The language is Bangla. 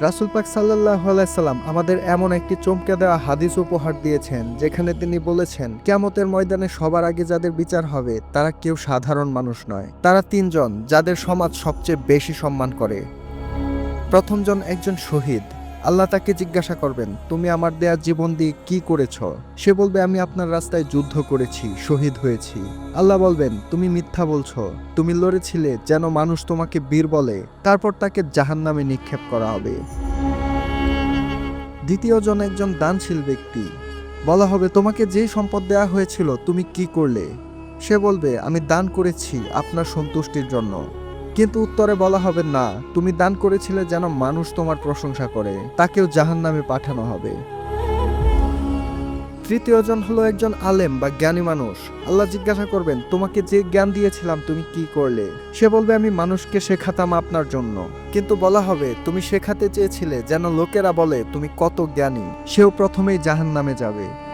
রাসূল পাক সাল্লাল্লাহু আলাইহি সাল্লাম আমাদের এমন একটি চমকে দেওয়া হাদিস উপহার দিয়েছেন, যেখানে তিনি বলেছেন, কিয়ামতের ময়দানে সবার আগে যাদের বিচার হবে তারা কেউ সাধারণ মানুষ নয়। তারা তিনজন, যাদের সমাজ সবচেয়ে বেশি সম্মান করে। প্রথমজন একজন শহীদ। আল্লাহ তাকে জিজ্ঞাসা করবেন, তুমি আমার দেয়া জীবন দিয়ে কি করেছ? সে বলবে, আমি আপনার রাস্তায় যুদ্ধ করেছি, শহীদ হয়েছি। আল্লাহ বলবেন, তুমি মিথ্যা বলছো, তুমি লড়েছিলে যেন মানুষ তোমাকে বীর বলে। তারপর তাকে জাহান্নামে নিক্ষেপ করা হবে। দ্বিতীয়জন একজন দানশীল ব্যক্তি। বলা হবে, তোমাকে যেই সম্পদ দেয়া হয়েছিল তুমি কি করলে? সে বলবে, আমি দান করেছি আপনার সন্তুষ্টির জন্য। কিন্তু উত্তরে বলা হবে, না, তুমি দান করেছিলে যেন মানুষ তোমার প্রশংসা করে। তাকেও জাহান্নামে পাঠানো হবে। তৃতীয়জন হলো একজন আলেম বা জ্ঞানী মানুষ। আল্লাহ জিজ্ঞাসা করবেন, তোমাকে যে জ্ঞান দিয়েছিলাম তুমি কি করলে? সে বলবে, আমি মানুষকে শেখাতাম আপনার জন্য। কিন্তু বলা হবে, তুমি শেখাতে চেয়েছিলে যেন লোকেরা বলে তুমি কত জ্ঞানী। সেও প্রথমেই জাহান্নামে যাবে।